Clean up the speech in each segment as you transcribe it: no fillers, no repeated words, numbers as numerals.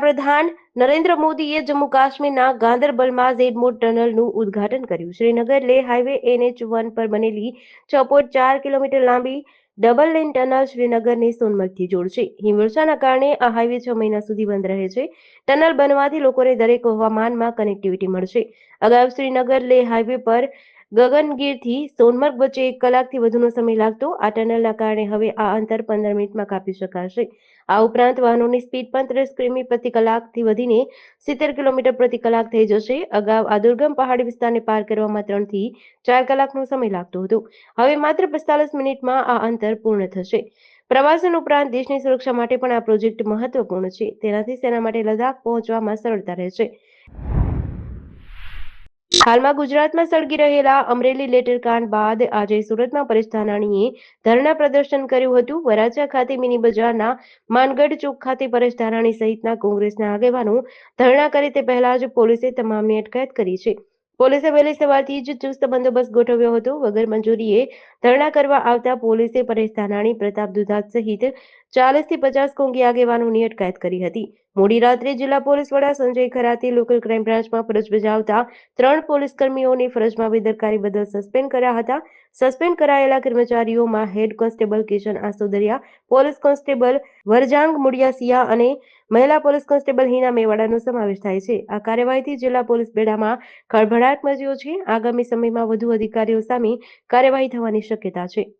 વડાપ્રધાન નરેન્દ્ર મોદીએ જમ્મુ કાશ્મીરના ગાંદરબલમાં ઝેડ-મોડ ટનલનું ઉદ્ઘાટન કર્યું. શ્રીનગર લેહ હાઈવે NH1 પર બનેલી 6.4 કિલોમીટર લાંબી ડબલ લેન ટનલ શ્રીનગરને સોનમર્ગથી જોડશે. હિમવર્ષાના કારણે આ હાઈવે 6 મહિના સુધી બંધ રહે છે. ટનલ બનવાથી લોકોને દરેક હવામાનમાં કનેક્ટિવિટી મળશે. અગાઉ શ્રીનગર લેહ હાઈવે પર ગગનગીરથી સોનમર્ગ વચ્ચે 1 કલાકથી વધુનો સમય લાગતો. આ ટનલના કારણે હવે આ અંતર 15 મિનિટમાં કાપી શકાશે. આ ઉપરાંત વાહનોની સ્પીડ પણ 30 કિમી પ્રતિ કલાકથી વધીને 70 કિલોમીટર પ્રતિ કલાક થઈ જશે. અગાઉ આ દુર્ગમ પહાડી વિસ્તારને પાર કરવામાં 3 થી 4 કલાકનો સમય લાગતો હતો. હવે માત્ર 45 મિનિટમાં આ અંતર પૂર્ણ થશે. પ્રવાસન ઉપરાંત દેશની સુરક્ષા માટે પણ આ પ્રોજેક્ટ મહત્વપૂર્ણ છે. તેનાથી સેના માટે લદ્દાખ પહોંચવામાં સરળતા રહેશે. હાલમાં ગુજરાતમાં સળગી રહેલા અમરેલી લેટર કાંડ બાદ આજે સુરતમાં પરેશ ધાનાણીએ ધરણા પ્રદર્શન કર્યું હતું. વરાછા ખાતે મિની બજારના માનગઢ ચોક ખાતે પરેશ ધાનાણી સહિતના કોંગ્રેસના આગેવાનો ધરણા કરે તે પહેલા જ પોલીસે તમામની અટકાયત કરી છે. પોલીસે વહેલી સવારથી જ ચુસ્ત બંદોબસ્ત ગોઠવ્યો હતો. વગર મંજૂરીએ ધરણા કરવા આવતા પોલીસે પરેશ ધાનાણી, પ્રતાપ દુધાત સહિત 40 થી 50 કોંગી આગેવાનોની અટકાયત કરી હતી. મોડી રાત્રે જિલ્લા પોલીસ વડા સંજય ખરાતે લોકલ ક્રાઇમ બ્રાન્ચમાં ફરજ બજાવતા 3 પોલીસ કર્મીઓને ફરજમાં બેદરકારી બદલ સસ્પેન્ડ કર્યા હતા. સસ્પેન્ડ કરાયેલા કર્મચારીઓમાં head constable Kishan Asodariya, police constable Varjang Mudiyasiya અને મહિલા પોલીસ કોન્સ્ટેબલ હિના મેવાડાનો સમાવેશ થાય છે. આ કાર્યવાહીથી જિલ્લા પોલીસ બેડામાં ખળભળાટ મચ્યો છે. આગામી સમયમાં વધુ અધિકારીઓ સામે કાર્યવાહી થવાની શક્યતા છે.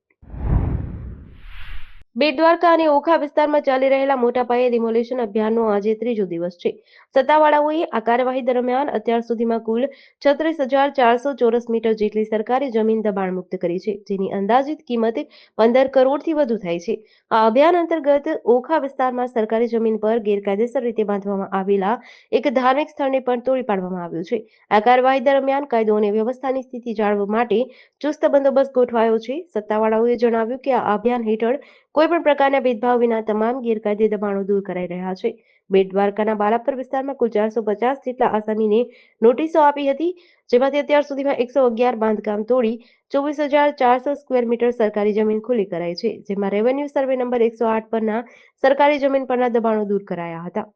બેટ દ્વારકા અને ઓખા વિસ્તારમાં ચાલી રહેલા મોટા પાયે ડિમોલિશન અભિયાનનો આજે ત્રીજો દિવસ છે. સત્તાવાળાઓએ આ કાર્યવાહી દરમિયાન અત્યાર સુધીમાં કુલ 36,400 ચોરસ મીટર જેટલી સરકારી જમીન દબાણમુક્ત કરી છે, જેની અંદાજિત કિંમત 15 કરોડથી વધુ થાય છે. આ અભિયાન અંતર્ગત ઓખા વિસ્તારમાં સરકારી જમીન પર ગેરકાયદેસર રીતે બાંધવામાં આવેલા એક ધાર્મિક સ્થળને પણ તોડી પાડવામાં આવ્યું છે. આ કાર્યવાહી દરમિયાન કાયદો અને વ્યવસ્થાની સ્થિતિ જાળવવા માટે ચુસ્ત બંદોબસ્ત ગોઠવાયો છે. સત્તાવાળાઓએ જણાવ્યું કે આ અભિયાન હેઠળ કોઈપણ પ્રકારના ભેદભાવ વિના તમામ ગેરકાયદે દબાણો દૂર કરાઈ રહ્યા છે. બેટ દ્વારકાના બાલાપર વિસ્તારમાં કુલ 450 જેટલા આસામીને નોટિસો આપી હતી, જેમાંથી અત્યાર સુધીમાં 111 બાંધકામ તોડી 24,400 સ્ક્વેર મીટર સરકારી જમીન ખુલ્લી કરાઈ છે, જેમાં રેવન્યુ સર્વે નંબર 108 પરના સરકારી જમીન પરના દબાણો દૂર કરાયા હતા.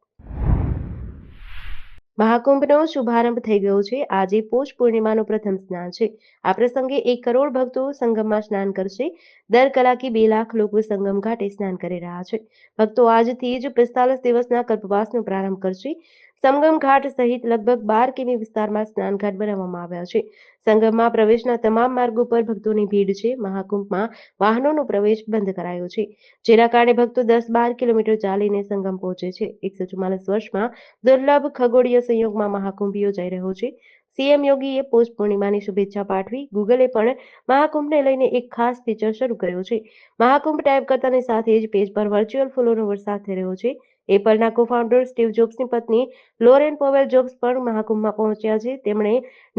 મહાકુંભનો શુભારંભ થઈ ગયો છે. આજે પોષ પૂર્ણિમાનું પ્રથમ સ્નાન છે. આ પ્રસંગે 1 કરોડ ભક્તો સંગમમાં સ્નાન કરશે. દર કલાકે 2 લાખ લોકો સંગમ ઘાટે સ્નાન કરી રહ્યા છે. ભક્તો આજથી જ 45 દિવસના કલ્પવાસનો પ્રારંભ કરશે. સંગમ ઘાટ સહિત લગભગ 12 કિમી વિસ્તારમાં સ્નાનઘાટ બનાવવામાં આવ્યા છે. સંગમમાં પ્રવેશના તમામ માર્ગો પર ભક્તોની ભીડ છે. મહાકુંભમાં વાહનોનો પ્રવેશ બંધ કરાયો છે, જેના કારણે ભક્તો 10-12 કિલોમીટર ચાલીને સંગમ પહોંચે છે. 144 વર્ષમાં દુર્લભ ખગોળીય સંયોગમાં મહાકુંભ યોજાઈ રહ્યો છે. સીએમ યોગીએ પોષ પૂર્ણિમાની શુભેચ્છા પાઠવી. ગૂગલે પણ મહાકુંભને લઈને એક ખાસ ફીચર શરૂ કર્યો છે. મહાકુંભ ટાઈપ કરતાની સાથે જ પેજ પર વર્ચ્યુઅલ ફૂલોનો વરસાદ થઈ રહ્યો છે. એપલના કોફાઉન્ડર સ્ટીવ જોબ્સની પત્ની લોરેન પોવેલ જોબ્સ પણ મહાકુંભમાં પહોંચ્યા છે. તેમણે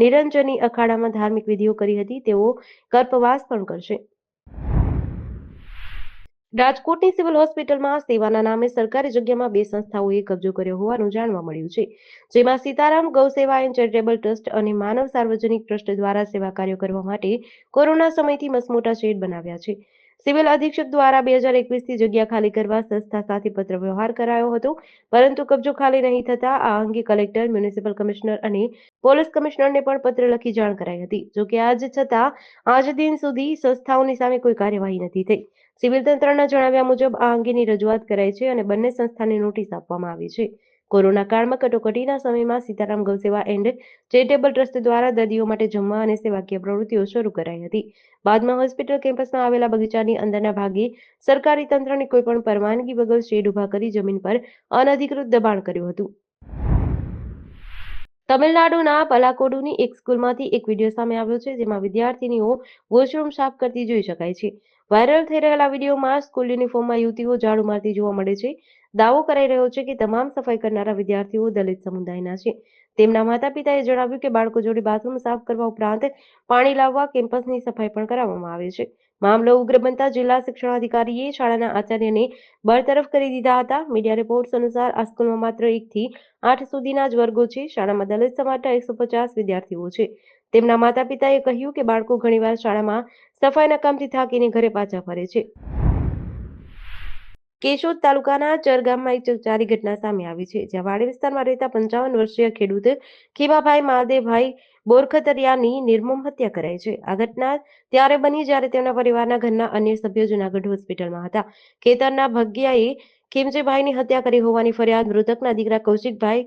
નિરંજની અખાડામાં ધાર્મિક વિધિઓ કરી હતી. તેઓ કલ્પવાસ પણ કરશે. રાજકોટની સિવિલ હોસ્પિટલમાં સેવાના નામે સરકારી જગ્યામાં 2 સંસ્થાઓએ કબજો કર્યો હોવાનું જાણવા મળ્યું છે, જેમાં સીતારામ ગૌસેવા એન્ડ ચેરિટેબલ ટ્રસ્ટ અને માનવ સાર્વજનિક ટ્રસ્ટ દ્વારા સેવા કાર્યો કરવા માટે કોરોના સમયથી મસમોટા શેડ બનાવ્યા છે. સિવિલ અધિક્ષક દ્વારા 2021થી જગ્યા ખાલી કરવા સંસ્થા સાથે પત્ર વ્યવહાર કરાયો હતો, પરંતુ કબજો ખાલી નહીં થતા આ અંગે કલેક્ટર, મ્યુનિસિપલ કમિશનર અને પોલીસ કમિશનરને પણ પત્ર લખી જાણ કરાઈ હતી. જોકે આજ છતાં આજ દિન સુધી સંસ્થાઓની સામે કોઈ કાર્યવાહી નથી થઈ. સિવિલ તંત્રના જણાવ્યા મુજબ આ અંગેની રજૂઆત કરાઈ છે અને બંને સંસ્થાને નોટિસ આપવામાં આવી છે. કોરોના કાળમાં કટોકટીના સમયમાં સીતારામ ગૌસેવા એન્ડ ચેરિટેબલ ટ્રસ્ટ દ્વારા દર્દીઓ માટે જમવા અને સેવાકીય પ્રવૃત્તિઓ શરૂ કરાઈ હતી. બાદમાં હોસ્પિટલ કેમ્પસમાં આવેલા બગીચાની અંદરના ભાગે સરકારી તંત્રની કોઈપણ પરવાનગી વગર શેડ ઊભા કરી જમીન પર અનધિકૃત દબાણ કર્યું હતું. તમિલનાડુના પલાકોડુની એક સ્કૂલમાંથી એક વિડીયો સામે આવ્યો છે, જેમાં વિદ્યાર્થીનીઓ વોશરૂમ સાફ કરતી જોઈ શકાય છે. વાયરલ થઈ રહેલા વિડીયોમાં સ્કૂલ યુનિફોર્મમાં યુવતીઓ ઝાડુ મારતી જોવા મળે છે. દાવો કરાઈ રહ્યો છે કે તમામ સફાઈ કરનારા વિદ્યાર્થીઓ દલિત સમુદાયના છે. તેમના માતા-પિતાએ જણાવ્યું કે બાળકો જોડે બાથરૂમ સાફ કરવા ઉપરાંત પાણી લાવવા, કેમ્પસની સફાઈ પણ કરાવવામાં આવે છે. મામલો ઉગ્ર બનતા જિલ્લા શિક્ષણાધિકારીએ શાળાના આચાર્યને બરતરફ કરી દીધા હતા. મીડિયા રિપોર્ટ્સ અનુસાર આ સ્કૂલમાં માત્ર 1 થી 8 સુધીના જ વર્ગો છે. શાળામાં દલિત સમાજના 150 વિદ્યાર્થીઓ છે. તેમના માતા-પિતાએ કહ્યું કે બાળકો ઘણીવાર શાળામાં સફાઈના કામથી થાકીને ઘરે પાછા ફરે છે. કેશોદ તાલુકાના ચર ગામમાં એક ચકચારી ઘટના સામે આવી છે, જ્યાં વાડી વિસ્તારમાં રહેતા 55 વર્ષીય ખેડૂત ખીમાભાઈ મહાદેવભાઈ બોરખતરિયાની નિર્મમ હત્યા કરાઈ છે. આ ઘટના ત્યારે બની જ્યારે તેમના પરિવારના ઘરના અન્ય સભ્યો જૂનાગઢ હોસ્પિટલમાં હતા. ખેતરના ભગિયાએ ખીમજીભાઈની હત્યા કરી હોવાની ફરિયાદ મૃતકના દીકરા કૌશિકભાઈ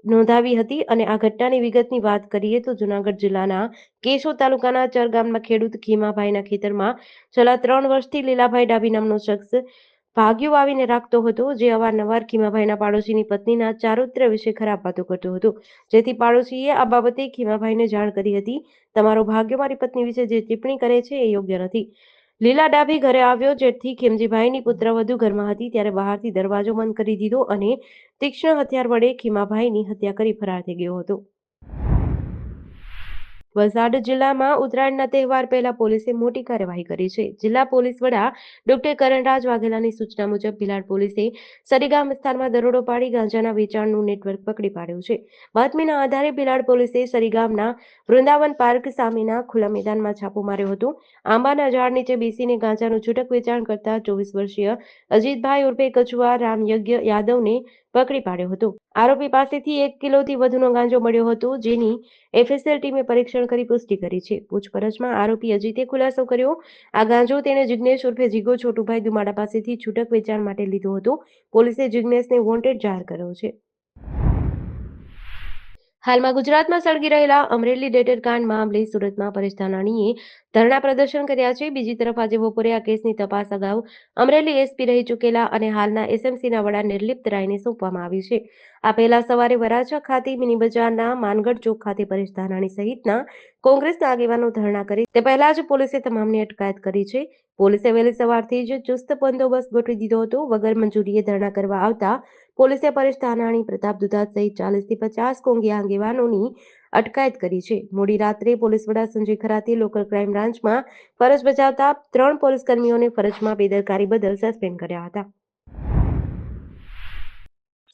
નોંધાવી હતી અને આ ઘટનાની વિગતની વાત કરીએ તો જૂનાગઢ જિલ્લાના કેશોદ તાલુકાના ચર ગામના ખેડૂત ખીમાભાઈના ખેતરમાં છેલ્લા 3 વર્ષથી લીલાભાઈ ડાભી નામનો શખ્સ ભાગ્યો વાવીને રાખતો હતો, જે અવારનવાર ખીમાભાઈના પાડોશીની પત્નીના ચારિત્ર્ય વિશે ખરાબ વાતો કરતો હતો, જેથી પાડોશીએ આ બાબતે ખીમાભાઈને જાણ કરી હતી. તમારો ભાગ્યો મારી પત્ની વિશે જે ટિપ્પણી કરે છે એ યોગ્ય નથી. લીલા ડાભી ઘરે આવ્યો, જેથી ખીમજીભાઈની પુત્રવધુ ઘરમાં હતી ત્યારે બહારથી દરવાજો બંધ કરી દીધો અને તીક્ષ્ણ હથિયાર વડે ખીમાભાઈની હત્યા કરી ફરાર થઈ ગયો હતો. વલસાડ જિલ્લામાં ઉત્તરાયણના તહેવાર પહેલા પોલીસે મોટી કાર્યવાહી કરી છે. જિલ્લા પોલીસ વડા ડોક્ટર કરણરાજ વાઘેલાની સૂચના મુજબ ભિલાડ પોલીસે સરીગામ વિસ્તારમાં દરોડો પાડી ગાંજાના વેચાણનું નેટવર્ક પકડી પાડ્યું છે. બાતમીના આધારે ભિલાડ પોલીસે સરીગામના વૃંદાવન પાર્ક સામેના ખુલ્લા મેદાનમાં છાપો માર્યો હતો. આંબાના ઝાડ નીચે બેસીને ગાંજાનું છૂટક વેચાણ કરતા 24 વર્ષીય અજીતભાઈ ઉર્ફે કચુઆ રામયજ્ઞ યાદવને પકડી પાડ્યો હતો. આરોપી પાસેથી 1 કિલોથી વધુનો ગાંજો મળ્યો હતો, જેની એફએસએલ ટીમે પરીક્ષણ કરી પુષ્ટિ કરી છે. પૂછપરછમાં આરોપી અજીતે ખુલાસો કર્યો, આ ગાંજો તેણે જિગ્નેશ ઉર્ફે જીગો છોટુભાઈ દુમાડા પાસેથી છૂટક વેચાણ માટે લીધો હતો. પોલીસે જિગ્નેશને વોન્ટેડ જાહેર કર્યો છે. હાલમાં ગુજરાતમાં સળગી રહેલા અમરેલી ડેટર કાંડ મામલે સુરતમાં પરેશ ધાનાણીએ ધરણા પ્રદર્શન કર્યા છે. બીજી તરફ આજે બપોરે આ કેસની તપાસ અગાઉ અમરેલી એસપી રહી ચૂકેલા અને હાલના એસએમસીના વડા નિર્લિપ્ત રાયને સોંપવામાં આવી છે. આ પહેલા સવારે વરાછા ખાતે મિની બજારના માનગઢ ચોક ખાતે પરેશ ધાનાણી સહિતના કોંગ્રેસના આગેવાનો ધરણા કરી તે પહેલા જ પોલીસે તમામની અટકાયત કરી છે. પોલીસે વહેલી સવારથી જ ચુસ્ત બંદોબસ્ત ગોઠવી દીધો હતો. વગર મંજૂરીએ ધરણા કરવા આવતા પોલીસે પરેશ ધાનાણી, પ્રતાપ દુધાત સહિત 40થી 50 કોંગી આગેવાનોની અટકાયત કરી છે. મોડી રાત્રે પોલીસ વડા સંજય ખરાતે લોકલ ક્રાઇમ બ્રાન્ચમાં ફરજ બજાવતા 3 પોલીસકર્મીઓને ફરજમાં બેદરકારી બદલ સસ્પેન્ડ કર્યા હતા.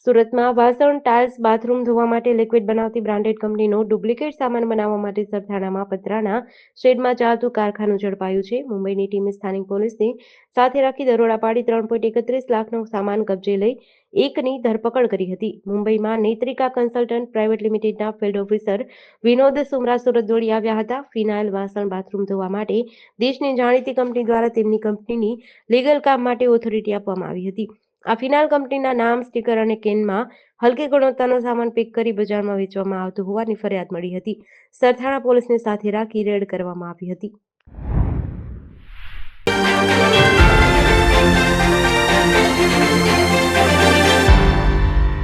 સુરતમાં વાસણ, ટાઇલ્સ, બાથરૂમ ધોવા માટે લિક્વિડ બનાવતી બ્રાન્ડેડ કંપનીનો ડુપ્લિકેટ સામાન બનાવવા માટે સરથાણામાં પતરાના શેડમાં ચાલતું કારખાનું ઝડપાયું છે. મુંબઈની ટીમે સ્થાનિક પોલીસને સાથે રાખી દરોડા પાડી 3.31 લાખનો સામાન કબજે લઈ એકની ધરપકડ કરી હતી. મુંબઈમાં નેત્રિકા કન્સલ્ટન્ટ પ્રાઇવેટ લિમિટેડના ફિલ્ડ ઓફિસર વિનોદ સુમરા સુરત દોડી આવ્યા હતા. ફિનાઇલ, વાસણ, બાથરૂમ ધોવા માટે દેશની જાણીતી કંપની દ્વારા તેમની કંપનીની લીગલ કામ માટે ઓથોરિટી આપવામાં આવી હતી. આ ફિનાઇલ કંપનીના નામ, સ્ટીકર અને કેનમાં હલકી ગુણવત્તાનો સામાન પેક કરી બજારમાં વેચવામાં આવતો હોવાની ફરિયાદ મળી હતી. સરથાણા પોલીસને સાથે રાખી રેડ કરવામાં આવી હતી.